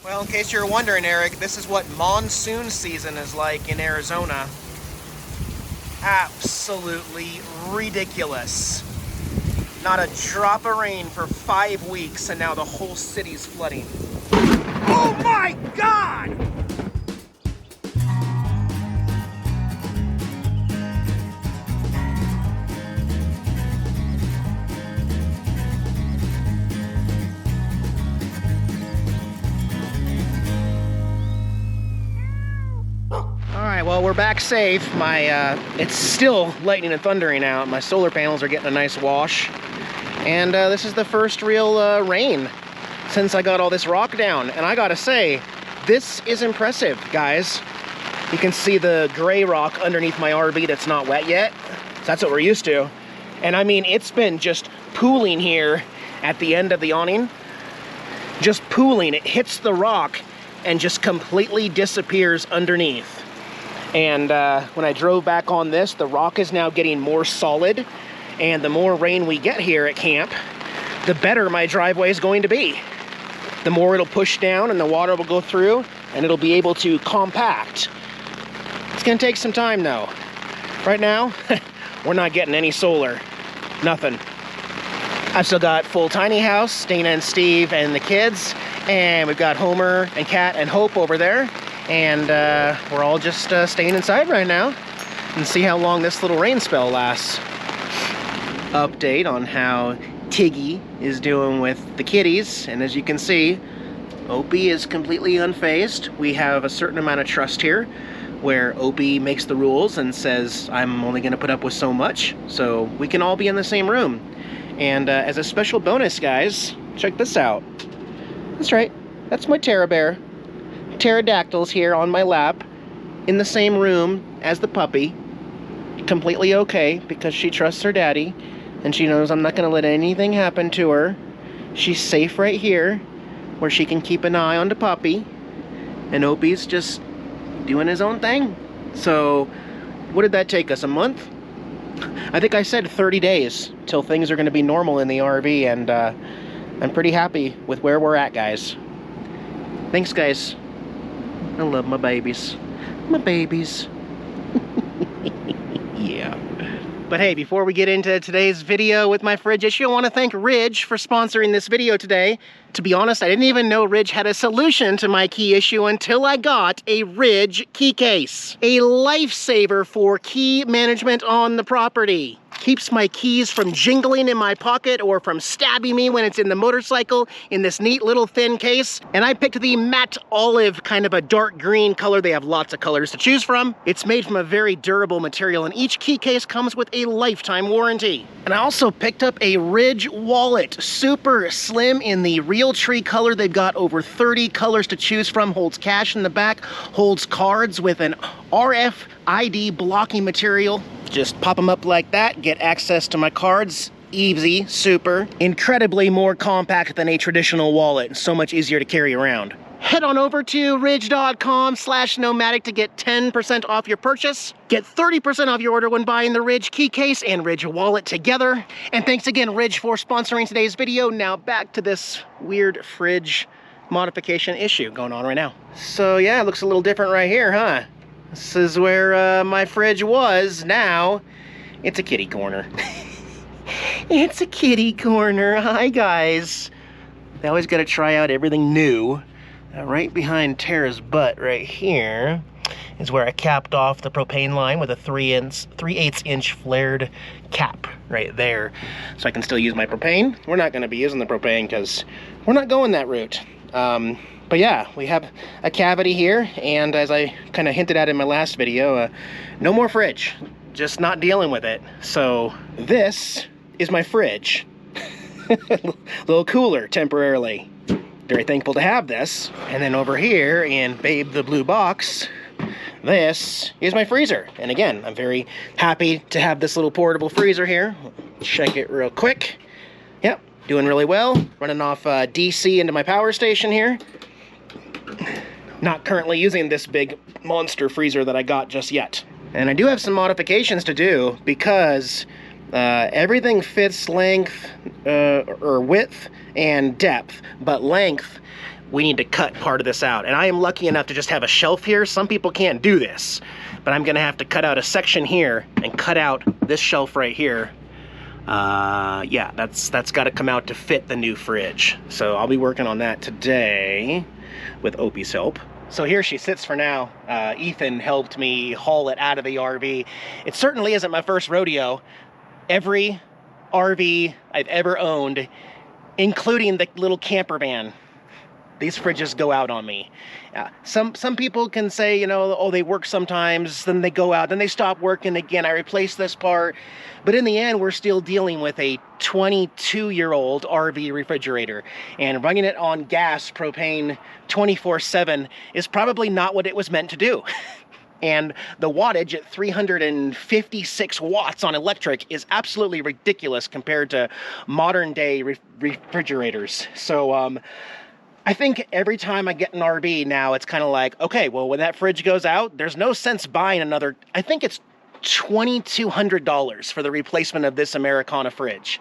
Well, in case you're wondering, Eric, this is what monsoon season is like in Arizona. Absolutely ridiculous. Not a drop of rain for 5 weeks, and now the whole city's flooding. Oh my God! Alright, well, we're back safe. It's still lightning and thundering out. My solar panels are getting a nice wash. And this is the first real rain since I got all this rock down. And I gotta say, this is impressive, guys. You can see the gray rock underneath my RV that's not wet yet. So that's what we're used to. And I mean, it's been just pooling here at the end of the awning. Just pooling. It hits the rock and just completely disappears underneath. And when I drove back on this, the rock is now getting more solid. And the more rain we get here at camp, the better my driveway is going to be. The more it'll push down and the water will go through and it'll be able to compact. It's gonna take some time though. Right now, we're not getting any solar. Nothing. I've still got full tiny house, Dana and Steve and the kids. And we've got Homer and Kat and Hope over there. And we're all just staying inside right now and see how long this little rain spell lasts. Update on how Tiggy is doing with the kitties, and as you can see, Opie is completely unfazed. We have a certain amount of trust here where Opie makes the rules and says, I'm only gonna put up with so much, so we can all be in the same room. And as a special bonus, guys, check this out. That's right, that's my Terra Bear. Pterodactyl's here on my lap in the same room as the puppy. Completely okay because she trusts her daddy. And she knows I'm not going to let anything happen to her. She's safe right here, where she can keep an eye on the puppy. And Opie's just doing his own thing. So, what did that take us, a month? I think I said 30 days till things are going to be normal in the RV. And I'm pretty happy with where we're at, guys. Thanks, guys. I love my babies. My babies. Yeah. But hey, before we get into today's video with my fridge issue, I want to thank Ridge for sponsoring this video today. To be honest, I didn't even know Ridge had a solution to my key issue until I got a Ridge key case. A lifesaver for key management on the property. Keeps my keys from jingling in my pocket or from stabbing me when it's in the motorcycle in this neat little thin case. And I picked the matte olive, kind of a dark green color. They have lots of colors to choose from. It's made from a very durable material and each key case comes with a lifetime warranty. And I also picked up a Ridge wallet, super slim in the real tree color. They've got over 30 colors to choose from, holds cash in the back, holds cards with an RFID blocking material. Just pop them up like that, get access to my cards. Easy, super. Incredibly more compact than a traditional wallet. So much easier to carry around. Head on over to ridge.com/nomadic to get 10% off your purchase. Get 30% off your order when buying the Ridge key case and Ridge wallet together. And thanks again, Ridge, for sponsoring today's video. Now back to this weird fridge modification issue going on right now. So yeah, it looks a little different right here, huh? This is where my fridge was. Now, it's a kitty corner. It's a kitty corner. Hi, guys. They always got to try out everything new. Right behind Tara's butt right here is where I capped off the propane line with a 3/8 inch flared cap right there. So I can still use my propane. We're not going to be using the propane because we're not going that route. But yeah, we have a cavity here, and as I kind of hinted at in my last video, no more fridge, just not dealing with it. So this is my fridge. A little cooler temporarily. Very thankful to have this. And then over here in Babe the Blue Box, this is my freezer. And again, I'm very happy to have this little portable freezer here. Check it real quick. Yep, doing really well. Running off DC into my power station here. Not currently using this big monster freezer that I got just yet. And I do have some modifications to do because everything fits length or width and depth, but length we need to cut part of this out. And I am lucky enough to just have a shelf here. Some people can't do this, but I'm gonna have to cut out a section here and cut out this shelf right here. Yeah, that's got to come out to fit the new fridge. So I'll be working on that today with Opie's help. So here she sits for now. Ethan helped me haul it out of the RV. It certainly isn't my first rodeo. Every RV I've ever owned, including the little camper van, these fridges go out on me. Some people can say, you know, oh, they work sometimes, then they go out, then they stop working again. I replace this part. But in the end, we're still dealing with a 22-year-old RV refrigerator. And running it on gas, propane, 24/7 is probably not what it was meant to do. And the wattage at 356 watts on electric is absolutely ridiculous compared to modern day refrigerators. So, I think every time I get an RV now, it's kind of like, okay, well, when that fridge goes out, there's no sense buying another. I think it's $2,200 for the replacement of this Americana fridge.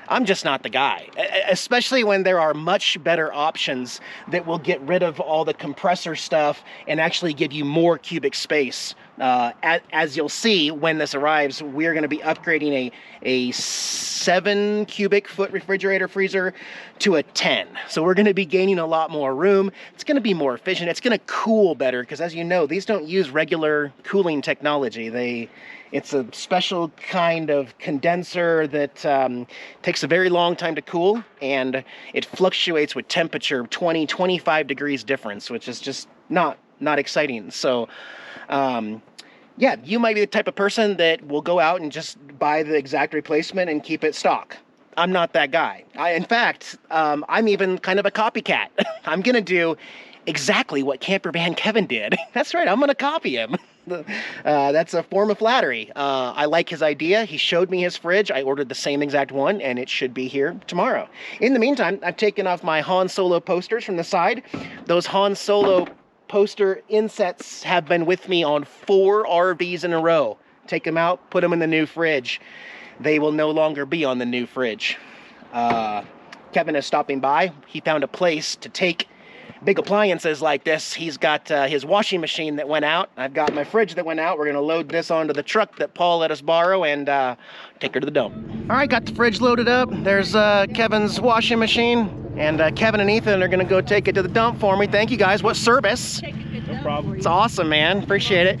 I'm just not the guy, especially when there are much better options that will get rid of all the compressor stuff and actually give you more cubic space. As you'll see when this arrives, we're going to be upgrading a 7 cubic foot refrigerator freezer to a 10. So we're going to be gaining a lot more room. It's going to be more efficient. It's going to cool better because, as you know, these don't use regular cooling technology. It's a special kind of condenser that takes a very long time to cool, and it fluctuates with temperature, 20, 25 degrees difference, which is just not exciting. So, yeah, you might be the type of person that will go out and just buy the exact replacement and keep it stock. I'm not that guy. In fact, I'm even kind of a copycat. I'm going to do exactly what Camper Van Kevin did. That's right, I'm going to copy him. That's a form of flattery. I like his idea. He showed me his fridge. I ordered the same exact one, and it should be here tomorrow. In the meantime, I've taken off my Han Solo posters from the side. Those Han Solo poster insets have been with me on 4 RVs in a row. Take them out, put them in the new fridge. They will no longer be on the new fridge. Kevin is stopping by. He found a place to take big appliances like this. He's got his washing machine that went out. I've got my fridge that went out. We're gonna load this onto the truck that Paul let us borrow and take her to the dump. All right, got the fridge loaded up. There's Kevin's washing machine. And Kevin and Ethan are gonna go take it to the dump for me. Thank you guys, what service? No problem. It's awesome, man, appreciate it.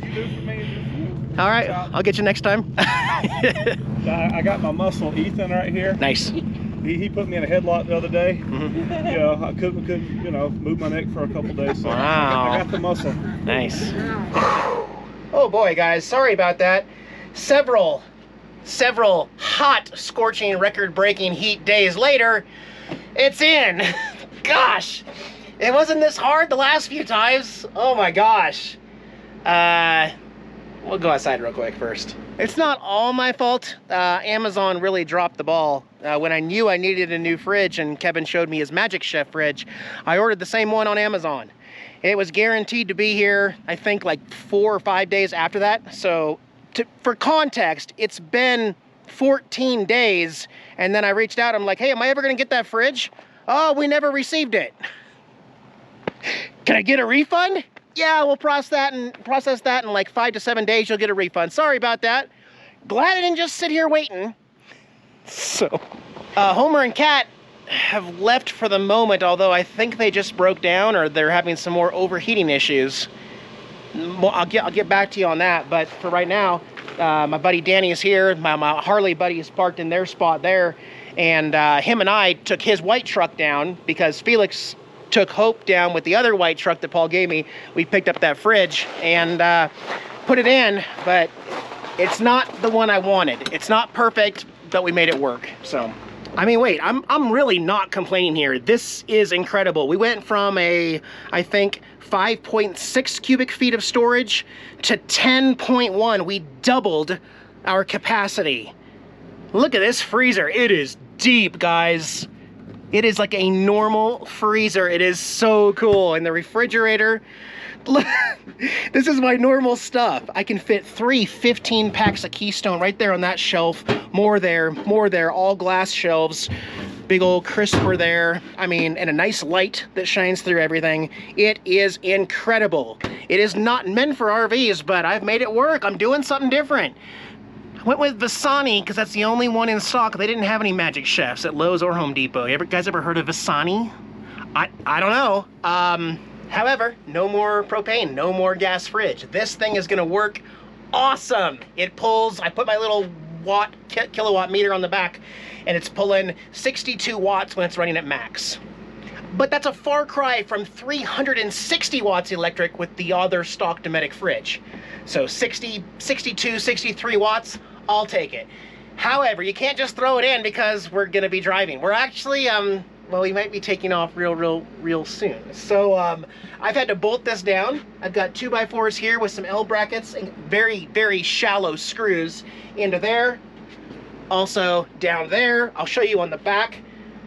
All right, I'll get you next time. I got my muscle Ethan right here. Nice. He put me in a headlock the other day. Mm-hmm. You know, I couldn't, you know, move my neck for a couple days. So wow. I got the muscle. Nice. Oh boy, guys, sorry about that. Several hot, scorching, record-breaking heat days later, it's in. Gosh, it wasn't this hard the last few times. Oh my gosh. We'll go outside real quick first. It's not all my fault. Amazon really dropped the ball. When I knew I needed a new fridge and Kevin showed me his Magic Chef fridge, I ordered the same one on Amazon. It was guaranteed to be here, I think, like 4 or 5 days after that. So for context, it's been 14 days, and then I reached out. I'm like, hey, am I ever gonna get that fridge? Oh, we never received it. Can I get a refund? Yeah, we'll process that in like 5 to 7 days. You'll get a refund. Sorry about that. Glad I didn't just sit here waiting. So, Homer and Kat have left for the moment, although I think they just broke down or they're having some more overheating issues. I'll get back to you on that, but for right now, my buddy Danny is here. My Harley buddy is parked in their spot there, and him and I took his white truck down because Felix took Hope down with the other white truck that Paul gave me. We picked up that fridge and put it in, but it's not the one I wanted. It's not perfect, but we made it work. So, I mean, wait, I'm really not complaining here. This is incredible. We went from I think 5.6 cubic feet of storage to 10.1. We doubled our capacity. Look at this freezer. It is deep, guys. It is like a normal freezer. It is so cool. And the refrigerator, this is my normal stuff. I can fit 3 15 packs of Keystone right there on that shelf. More there, all glass shelves. Big old crisper there. I mean, and a nice light that shines through everything. It is incredible. It is not meant for RVs, but I've made it work. I'm doing something different. I went with Visani because that's the only one in stock. They didn't have any Magic Chefs at Lowe's or Home Depot. You guys ever heard of Visani? I don't know. However, no more propane, no more gas fridge. This thing is gonna work awesome. It pulls, I put my little kilowatt meter on the back, and it's pulling 62 watts when it's running at max. But that's a far cry from 360 watts electric with the other stock Dometic fridge. So 60, 62, 63 watts, I'll take it. However, you can't just throw it in because we're gonna be driving. We're actually, well, we might be taking off real soon. So I've had to bolt this down. I've got 2x4s here with some L brackets and very shallow screws into there. Also down there, I'll show you on the back.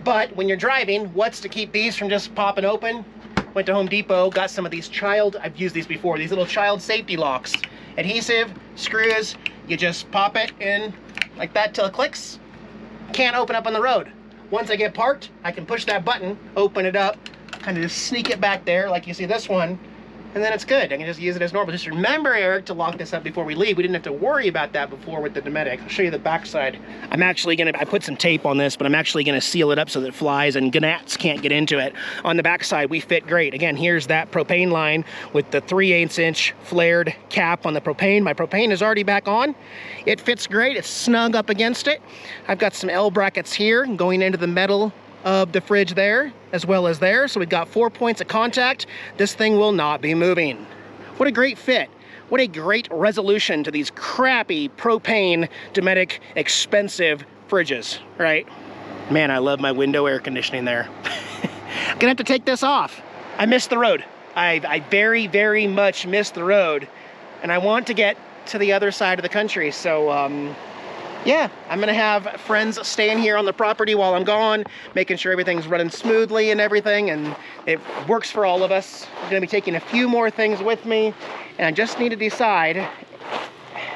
But when you're driving, what's to keep these from just popping open? Went to Home Depot, got some of these I've used these before, these little child safety locks. Adhesive, screws, you just pop it in like that till it clicks. Can't open up on the road. Once I get parked, I can push that button, open it up, kind of just sneak it back there like you see this one, and then it's good. I can just use it as normal. Just remember, Eric, to lock this up before we leave. We didn't have to worry about that before with the Dometic. I'll show you the back side. I'm actually gonna, I put some tape on this, but I'm actually gonna seal it up so that flies and gnats can't get into it. On the back side, we fit great. Again, here's that propane line with the 3/8 inch flared cap on the propane. My propane is already back on. It fits great, it's snug up against it. I've got some L brackets here going into the metal of the fridge there, as well as there. So we've got 4 points of contact. This thing will not be moving. What a great fit. What a great resolution to these crappy propane Dometic expensive fridges, right? Man, I love my window air conditioning there. I'm gonna have to take this off. I missed the road. I very much missed the road, and I want to get to the other side of the country. So yeah, I'm gonna have friends staying here on the property while I'm gone, making sure everything's running smoothly and everything, and it works for all of us. I'm gonna be taking a few more things with me, and I just need to decide,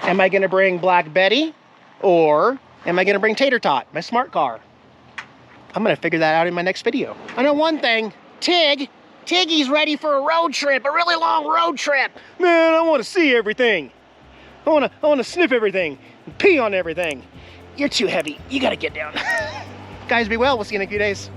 am I gonna bring Black Betty, or am I gonna bring Tater Tot, my smart car? I'm gonna figure that out in my next video. I know one thing, Tiggy's ready for a road trip, a really long road trip. Man, I wanna see everything. I wanna sniff everything. Pee on everything. You're too heavy. You gotta get down. Guys, be well. We'll see you in a few days.